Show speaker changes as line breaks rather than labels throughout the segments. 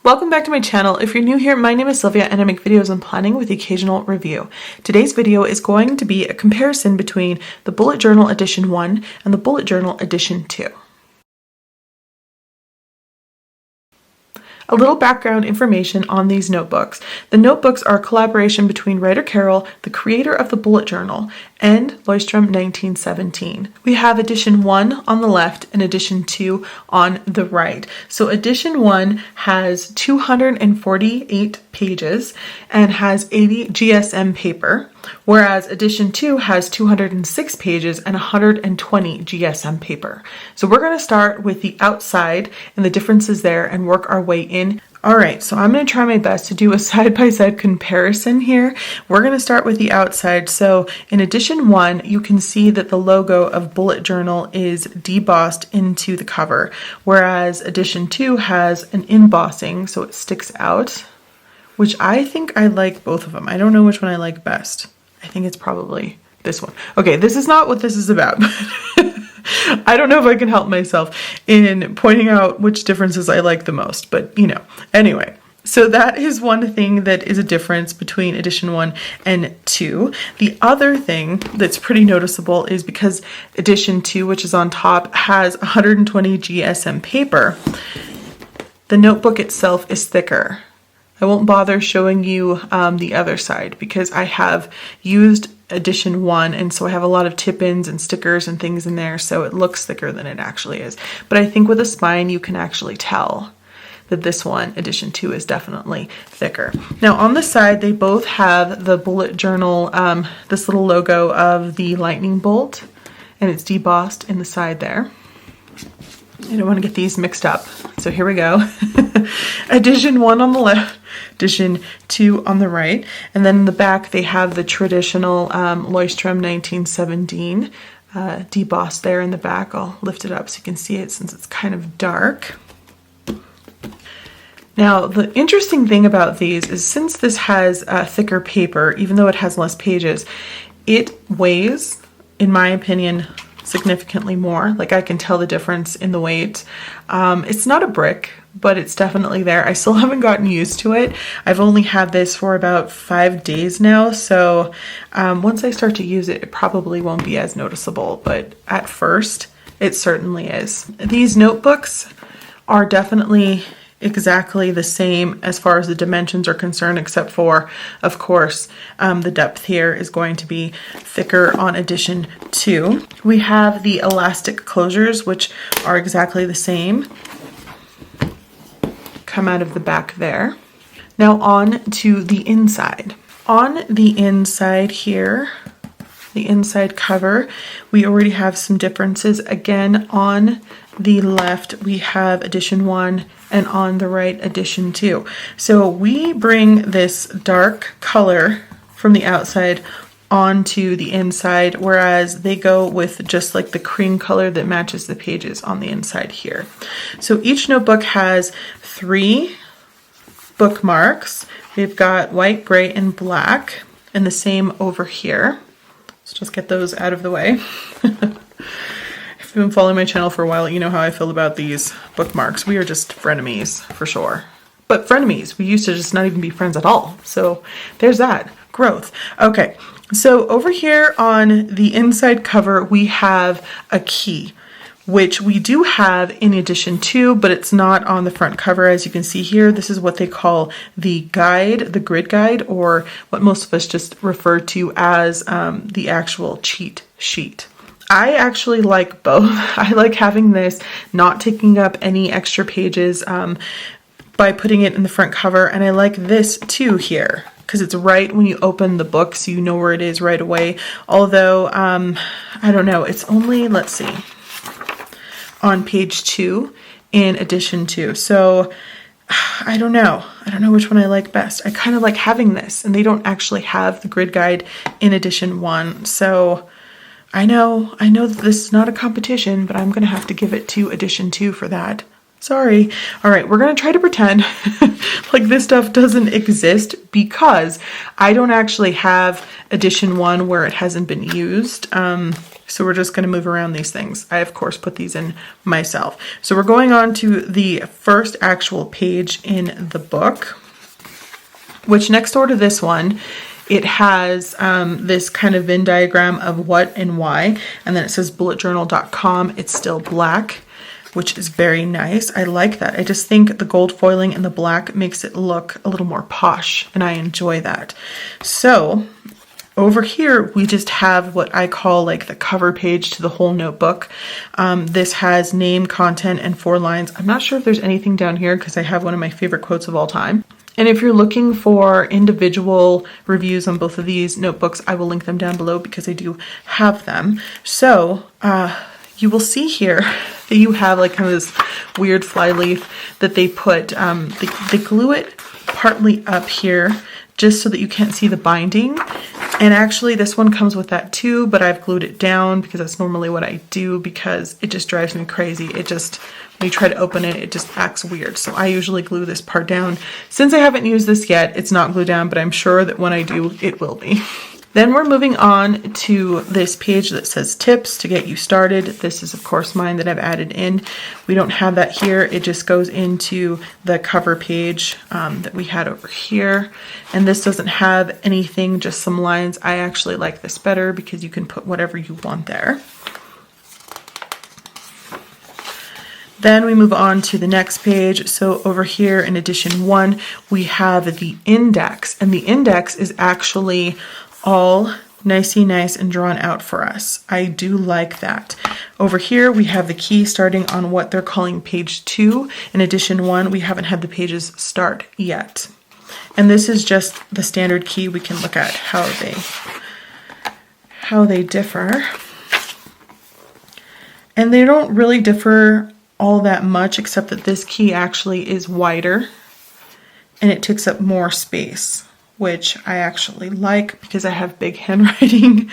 Welcome back to my channel. If you're new here, my name is Sylvia and I make videos on planning with the occasional review. Today's video is going to be a comparison between the Bullet Journal Edition 1 and the Bullet Journal Edition 2. A little background information on these notebooks. The notebooks are a collaboration between writer Carol, the creator of the Bullet Journal, and Leuchtturm 1917. We have edition 1 on the left and edition 2 on the right. So edition 1 has 248 pages and has 80 GSM paper, whereas edition 2 has 206 pages and 120 GSM paper. So we're going to start with the outside and the differences there and work our way in. Alright, so I'm going to try my best to do a side-by-side comparison here. We're going to start with the outside. So in edition 1, you can see that the logo of Bullet Journal is debossed into the cover, whereas edition 2 has an embossing, so it sticks out, which I think I like both of them. I don't know which one I like best. I think it's probably this one. Okay, this is not what this is about. I don't know if I can help myself in pointing out which differences I like the most, but you know. Anyway, so that is one thing that is a difference between edition 1 and 2. The other thing that's pretty noticeable is because edition 2, which is on top, has 120 GSM paper, the notebook itself is thicker. I won't bother showing you the other side because I have used edition 1 and so I have a lot of tip-ins and stickers and things in there, so it looks thicker than it actually is. But I think with a spine you can actually tell that this one, edition 2, is definitely thicker. Now on the side they both have the Bullet Journal, this little logo of the lightning bolt, and it's debossed in the side there. I don't want to get these mixed up, so here we go. Edition 1 on the left, edition 2 on the right, and then in the back they have the traditional Leuchtturm 1917 debossed there in the back. I'll lift it up so you can see it since it's kind of dark. Now the interesting thing about these is since this has thicker paper, even though it has less pages, it weighs, in my opinion, significantly more. Like I can tell the difference in the weight. It's not a brick, but it's definitely there. I still haven't gotten used to it. I've only had this for about 5 days now, so once I start to use it, it probably won't be as noticeable, but at first it certainly is. These notebooks are definitely exactly the same as far as the dimensions are concerned, except for, of course, the depth here is going to be thicker on edition 2. We have the elastic closures, which are exactly the same. Come out of the back there. Now on to the inside. On the inside here, the inside cover, we already have some differences. Again, on the left we have edition 1 and on the right edition 2. So we bring this dark color from the outside onto the inside, whereas they go with just like the cream color that matches the pages on the inside here. So each notebook has 3 bookmarks. We've got white, gray, and black, and the same over here. Let's just get those out of the way. If you've been following my channel for a while, you know how I feel about these bookmarks. We are just frenemies, for sure. But frenemies, we used to just not even be friends at all. So there's that, growth. Okay, so over here on the inside cover, we have a key, which we do have in edition 2, but it's not on the front cover. As you can see here, this is what they call the guide, the grid guide, or what most of us just refer to as the actual cheat sheet. I actually like both. I like having this not taking up any extra pages by putting it in the front cover, and I like this too here because it's right when you open the book, so you know where it is right away. Although, I don't know, it's only, let's see, on page 2 in edition 2. So I don't know which one I like best. I kind of like having this, and they don't actually have the grid guide in edition 1. So I know that this is not a competition, but I'm going to have to give it to edition 2 for that. Sorry. All right, we're going to try to pretend like this stuff doesn't exist because I don't actually have edition 1 where it hasn't been used. So we're just going to move around these things. I, of course, put these in myself. So we're going on to the first actual page in the book, which next door to this one, it has this kind of Venn diagram of what and why. And then it says bulletjournal.com. It's still black, which is very nice. I like that. I just think the gold foiling and the black makes it look a little more posh, and I enjoy that. So over here, we just have what I call like the cover page to the whole notebook. This has name, content, and 4 lines. I'm not sure if there's anything down here because I have one of my favorite quotes of all time. And if you're looking for individual reviews on both of these notebooks, I will link them down below because I do have them. So you will see here that you have like kind of this weird fly leaf that they put, they glue it partly up here just so that you can't see the binding. And actually this one comes with that too, but I've glued it down because that's normally what I do because it just drives me crazy. It just, when you try to open it, it just acts weird. So I usually glue this part down. Since I haven't used this yet, it's not glued down, but I'm sure that when I do, it will be. Then we're moving on to this page that says tips to get you started. This is of course mine that I've added in. We don't have that here. It just goes into the cover page that we had over here. And this doesn't have anything, just some lines. I actually like this better because you can put whatever you want there. Then we move on to the next page. So over here in edition 1, we have the index, and the index is actually all nicey nice and drawn out for us. I do like that. Over here we have the key starting on what they're calling page 2. In edition 1, we haven't had the pages start yet. And this is just the standard key. We can look at how they differ. And they don't really differ all that much, except that this key actually is wider and it takes up more space, which I actually like because I have big handwriting.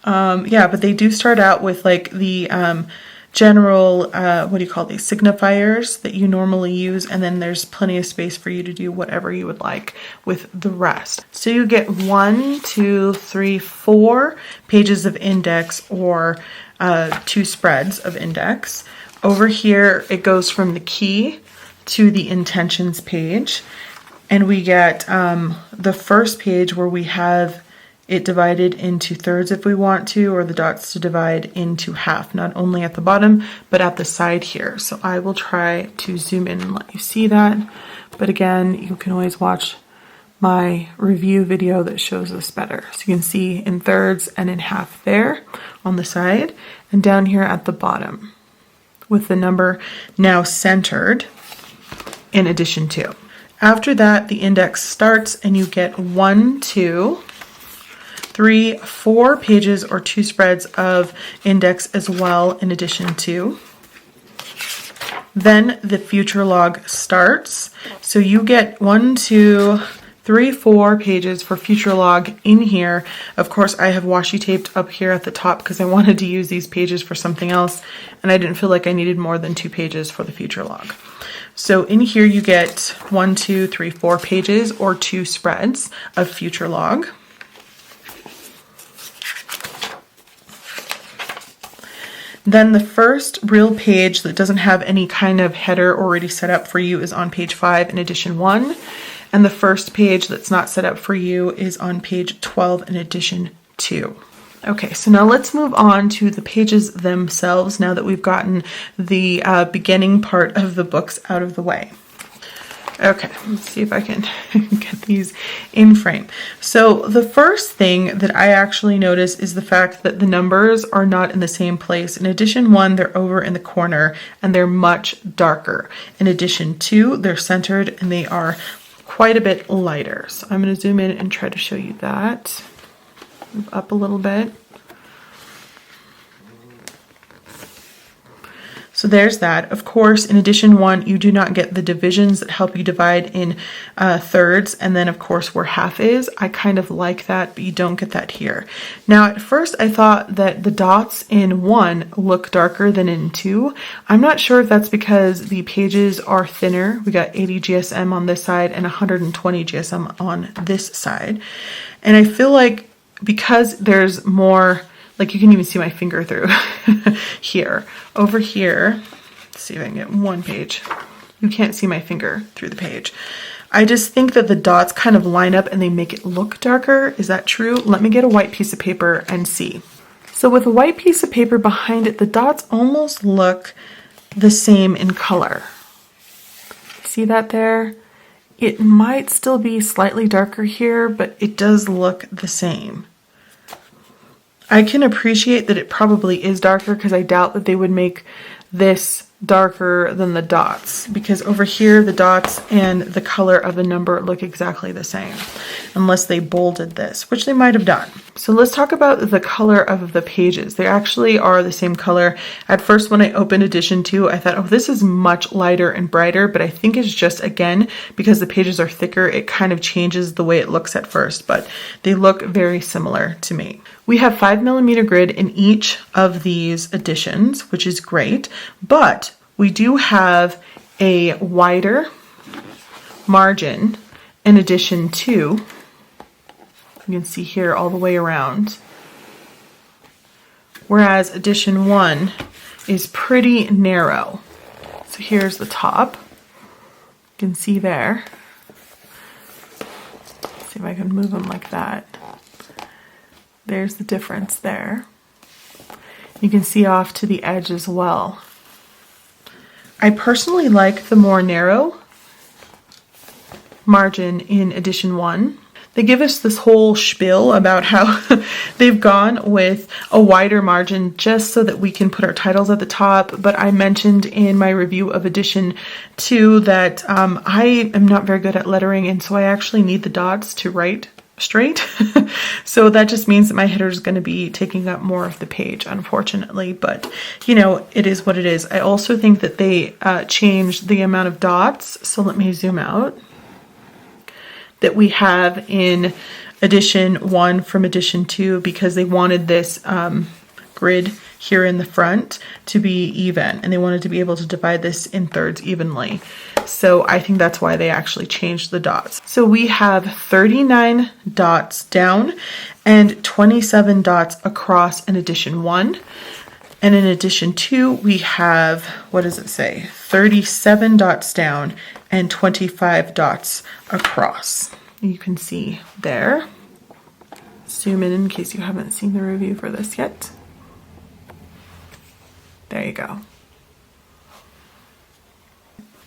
Yeah, but they do start out with like the general, what do you call these, signifiers that you normally use, and then there's plenty of space for you to do whatever you would like with the rest. So you get 1, 2, 3, 4 pages of index, or 2 spreads of index. Over here, it goes from the key to the intentions page. And we get the first page where we have it divided into thirds if we want to, or the dots to divide into half, not only at the bottom, but at the side here. So I will try to zoom in and let you see that. But again, you can always watch my review video that shows this better. So you can see in thirds and in half there on the side, and down here at the bottom with the number now centered in addition to. After that, the index starts and you get 1, 2, 3, 4 pages or 2 spreads of index as well in addition to. Then the future log starts. So you get 1, 2, 3, 4 pages for future log in here. Of course, I have washi taped up here at the top because I wanted to use these pages for something else, and I didn't feel like I needed more than 2 pages for the future log. So in here you get 1, 2, 3, 4 pages or 2 spreads of future log. Then the first real page that doesn't have any kind of header already set up for you is on page 5 in edition 1. And the first page that's not set up for you is on page 12 in edition 2. Okay, so now let's move on to the pages themselves now that we've gotten the beginning part of the books out of the way. Okay, let's see if I can get these in frame. So the first thing that I actually notice is the fact that the numbers are not in the same place. In edition 1, they're over in the corner and they're much darker. In edition 2, they're centered and they are quite a bit lighter. So I'm going to zoom in and try to show you that. Move up a little bit. So there's that. Of course, in edition 1, you do not get the divisions that help you divide in thirds. And then, of course, where half is, I kind of like that, but you don't get that here. Now, at first, I thought that the dots in 1 look darker than in 2. I'm not sure if that's because the pages are thinner. We got 80 GSM on this side and 120 GSM on this side. And I feel like because there's more Like you can even see my finger through here. Over here, let's see if I can get one page. You can't see my finger through the page. I just think that the dots kind of line up and they make it look darker. Is that true? Let me get a white piece of paper and see. So with a white piece of paper behind it, the dots almost look the same in color. See that there? It might still be slightly darker here, but it does look the same. I can appreciate that it probably is darker because I doubt that they would make this darker than the dots, because over here the dots and the color of the number look exactly the same, unless they bolded this, which they might have done. So let's talk about the color of the pages. They actually are the same color. At first when I opened edition 2, I thought, oh, this is much lighter and brighter, but I think it's just, again, because the pages are thicker, it kind of changes the way it looks at first, but they look very similar to me. We have 5mm grid in each of these editions, which is great, but we do have a wider margin in edition 2. You can see here all the way around. Whereas edition 1 is pretty narrow. So here's the top. You can see there. Let's see if I can move them like that. There's the difference there. You can see off to the edge as well. I personally like the more narrow margin in edition 1. They give us this whole spiel about how they've gone with a wider margin just so that we can put our titles at the top. But I mentioned in my review of edition 2 that I am not very good at lettering, and so I actually need the dots to write straight. So that just means that my header is going to be taking up more of the page, unfortunately, but you know, it is what it is. I also think that they changed the amount of dots. So let me zoom out. That we have in edition 1 from edition 2, because they wanted this grid here in the front to be even, and they wanted to be able to divide this in thirds evenly. So I think that's why they actually changed the dots. So we have 39 dots down and 27 dots across in edition 1. And in edition 2, we have, what does it say? 37 dots down and 25 dots across. You can see there. Zoom in case you haven't seen the review for this yet. There you go.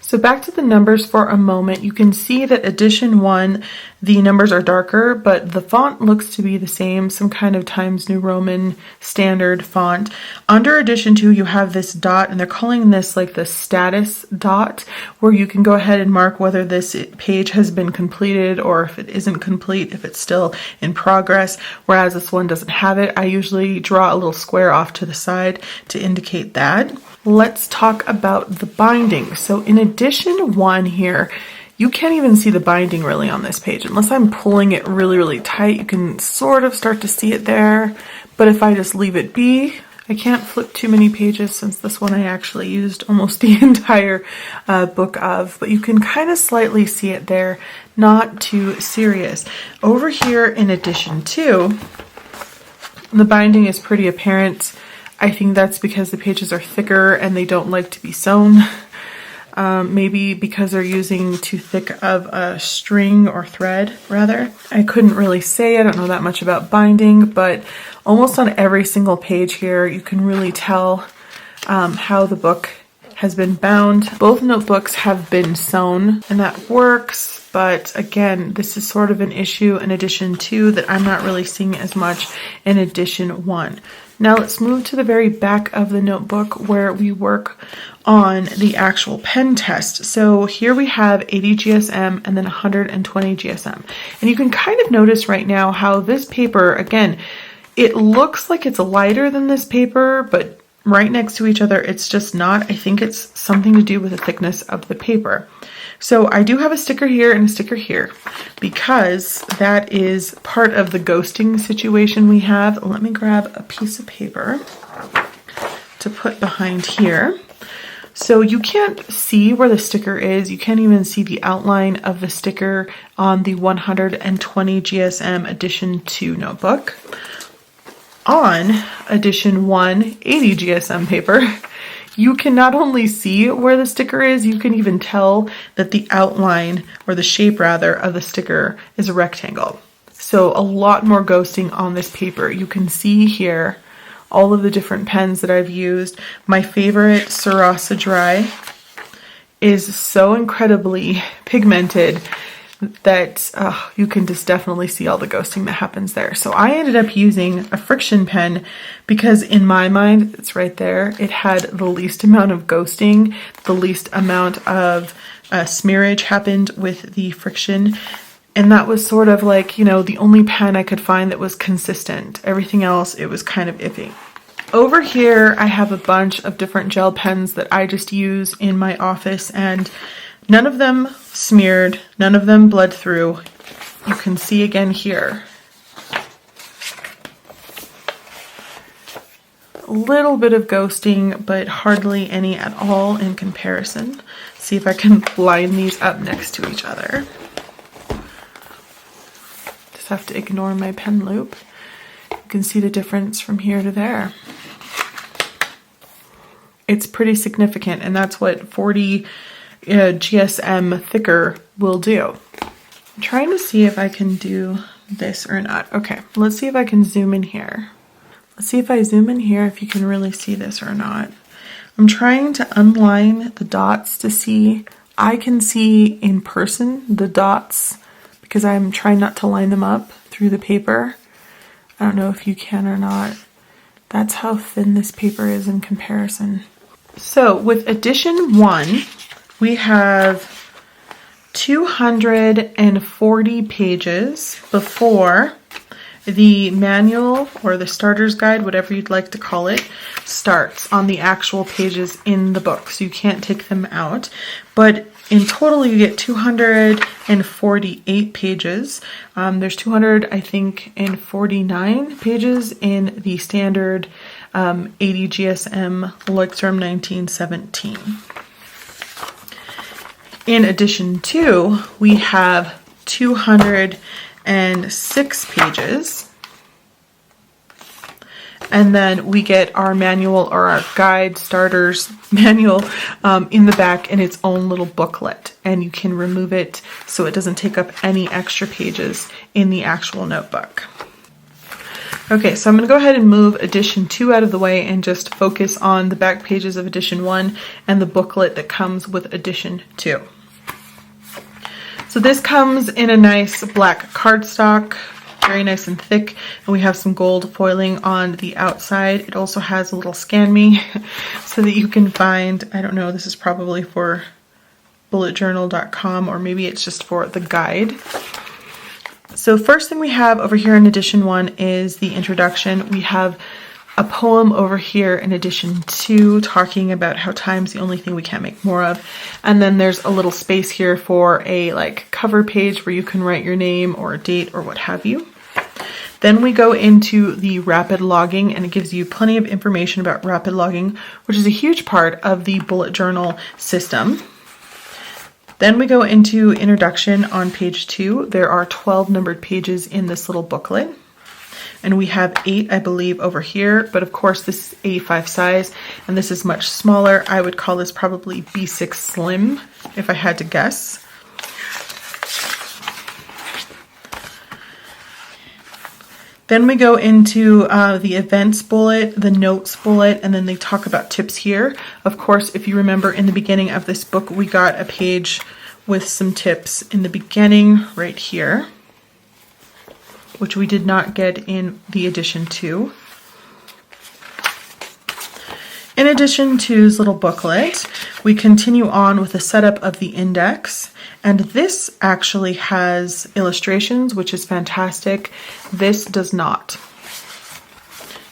So back to the numbers for a moment. You can see that edition 1, the numbers are darker, but the font looks to be the same, some kind of Times New Roman standard font. Under edition 2, you have this dot, and they're calling this like the status dot, where you can go ahead and mark whether this page has been completed or if it isn't complete, if it's still in progress, whereas this one doesn't have it. I usually draw a little square off to the side to indicate that. Let's talk about the binding. So in edition 1 here, you can't even see the binding really on this page. Unless I'm pulling it really, really tight, you can sort of start to see it there. But if I just leave it be, I can't flip too many pages since this one I actually used almost the entire book of. But you can kind of slightly see it there, not too serious. Over here in edition 2, the binding is pretty apparent. I think that's because the pages are thicker and they don't like to be sewn. Maybe because they're using too thick of a string or thread, rather. I couldn't really say. I don't know that much about binding, but almost on every single page here, you can really tell how the book has been bound. Both notebooks have been sewn, and that works. But again, this is sort of an issue in edition 2 that I'm not really seeing as much in edition 1. Now let's move to the very back of the notebook where we work on the actual pen test. So here we have 80 GSM and then 120 GSM. And you can kind of notice right now how this paper, again, it looks like it's lighter than this paper, but right next to each other, it's just not. I think it's something to do with the thickness of the paper. So I do have a sticker here and a sticker here because that is part of the ghosting situation we have. Let me grab a piece of paper to put behind here. So you can't see where the sticker is. You can't even see the outline of the sticker on the 120 GSM edition 2 notebook. On edition 1 80 GSM paper, you can not only see where the sticker is, you can even tell that the outline, or the shape rather, of the sticker is a rectangle. So a lot more ghosting on this paper. You can see here all of the different pens that I've used. My favorite, Sarasa Dry, is so incredibly pigmented that you can just definitely see all the ghosting that happens there. So I ended up using a friction pen because in my mind, it's right there, it had the least amount of ghosting, the least amount of smearage happened with the friction. And that was sort of like, you know, the only pen I could find that was consistent. Everything else, it was kind of iffy. Over here, I have a bunch of different gel pens that I just use in my office, and none of them smeared, none of them bled through. You can see again here. A little bit of ghosting, but hardly any at all in comparison. See if I can line these up next to each other. Just have to ignore my pen loop. You can see the difference from here to there. It's pretty significant, and that's what 40 GSM thicker will do. I'm trying to see if I can do this or not. Okay, let's see if I can zoom in here. Let's see if I zoom in here if you can really see this or not. I'm trying to unline the dots to see. I can see in person the dots because I'm trying not to line them up through the paper. I don't know if you can or not. That's how thin this paper is in comparison. So with edition 1, we have 240 pages before the manual or the starter's guide, whatever you'd like to call it, starts on the actual pages in the book. So you can't take them out. But in total, you get 248 pages. There's 200, I think, and 49 pages in the standard 80 GSM Leuchtturm 1917. In addition to, we have 206 pages. And then we get our manual or our guide starters manual in the back in its own little booklet. And you can remove it so it doesn't take up any extra pages in the actual notebook. Okay, so I'm going to go ahead and move edition 2 out of the way and just focus on the back pages of edition 1 and the booklet that comes with edition 2. So this comes in a nice black cardstock, very nice and thick, and we have some gold foiling on the outside. It also has a little scan me so that you can find, I don't know, this is probably for bulletjournal.com or maybe it's just for the guide. So first thing we have over here in edition 1 is the introduction. We have a poem over here in edition 2 talking about how time's the only thing we can't make more of. And then there's a little space here for a cover page where you can write your name or a date or what have you. Then we go into the rapid logging, and it gives you plenty of information about rapid logging, which is a huge part of the bullet journal system. Then we go into introduction on page 2. There are 12 numbered pages in this little booklet. And we have 8, I believe, over here. But of course, this is A5 size, and this is much smaller. I would call this probably B6 Slim, if I had to guess. Then we go into the events bullet, the notes bullet, and then they talk about tips here. Of course, if you remember in the beginning of this book, we got a page with some tips in the beginning right here, which we did not get in the edition 2. In edition 2's little booklet, we continue on with the setup of the index, and this actually has illustrations, which is fantastic. This does not.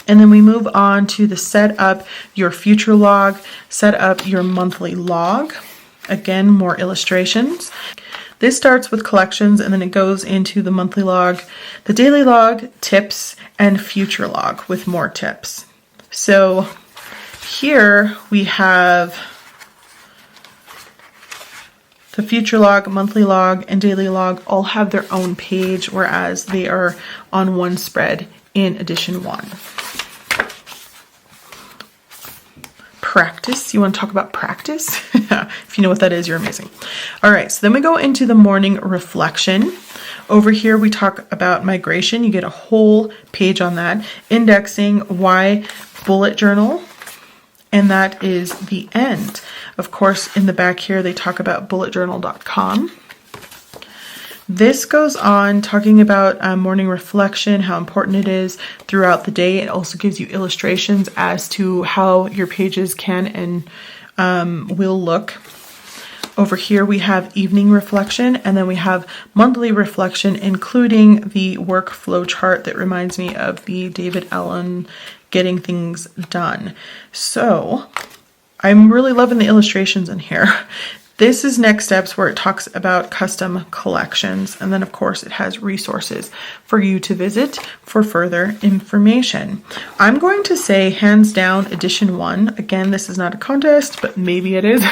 And then we move on to the set up your future log, set up your monthly log. Again, more illustrations. This starts with collections and then it goes into the monthly log, the daily log, tips, and future log with more tips. So here we have the future log, monthly log, and daily log all have their own page, whereas they are on one spread in edition 1. practice. You want to talk about practice? If you know what that is, you're amazing. All right, so then we go into the morning reflection. Over here, we talk about migration. You get a whole page on that. Indexing, why bullet journal, and that is the end. Of course, in the back here, they talk about bulletjournal.com. This goes on talking about morning reflection, how important it is throughout the day. It also gives you illustrations as to how your pages can and will look. Over here we have evening reflection, and then we have monthly reflection, including the workflow chart that reminds me of the David Allen Getting Things Done. So I'm really loving the illustrations in here. This is next steps, where it talks about custom collections, and then of course it has resources for you to visit for further information. I'm going to say hands down edition 1, again this is not a contest, but maybe it is,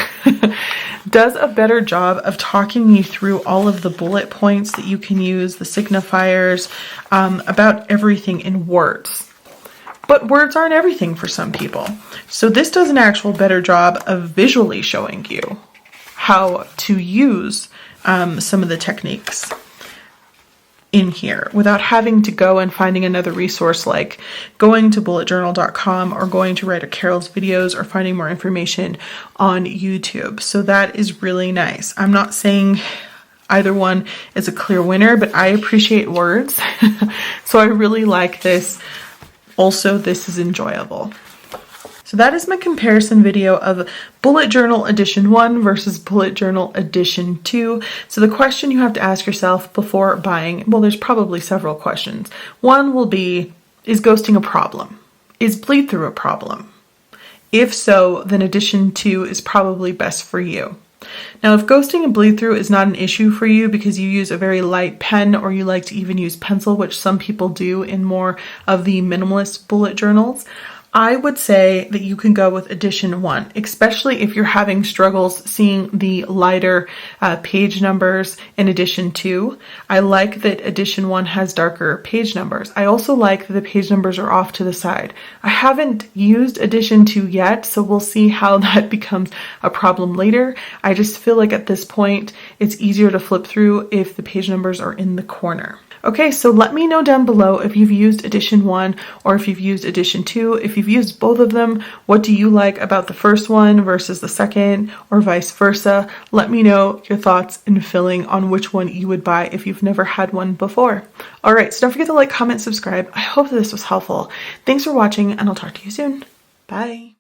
does a better job of talking you through all of the bullet points that you can use, the signifiers, about everything in words. But words aren't everything for some people. So this does an actual better job of visually showing you how to use some of the techniques in here without having to go and finding another resource like going to bulletjournal.com or going to Writer Carol's videos or finding more information on YouTube. So that is really nice. I'm not saying either one is a clear winner, but I appreciate words. So I really like this. Also, this is enjoyable. So that is my comparison video of Bullet Journal Edition 1 versus Bullet Journal Edition 2. So the question you have to ask yourself before buying, well, there's probably several questions. One will be, is ghosting a problem? Is bleed through a problem? If so, then Edition 2 is probably best for you. Now, if ghosting and bleed through is not an issue for you because you use a very light pen or you like to even use pencil, which some people do in more of the minimalist bullet journals, I would say that you can go with edition 1, especially if you're having struggles seeing the lighter page numbers in edition 2. I like that edition 1 has darker page numbers. I also like that the page numbers are off to the side. I haven't used edition 2 yet, so we'll see how that becomes a problem later. I just feel like at this point, it's easier to flip through if the page numbers are in the corner. Okay, so let me know down below if you've used edition 1 or if you've used edition 2. If you've used both of them, what do you like about the first one versus the second, or vice versa? Let me know your thoughts and feeling on which one you would buy if you've never had one before. All right, so don't forget to like, comment, subscribe. I hope that this was helpful. Thanks for watching, and I'll talk to you soon. Bye.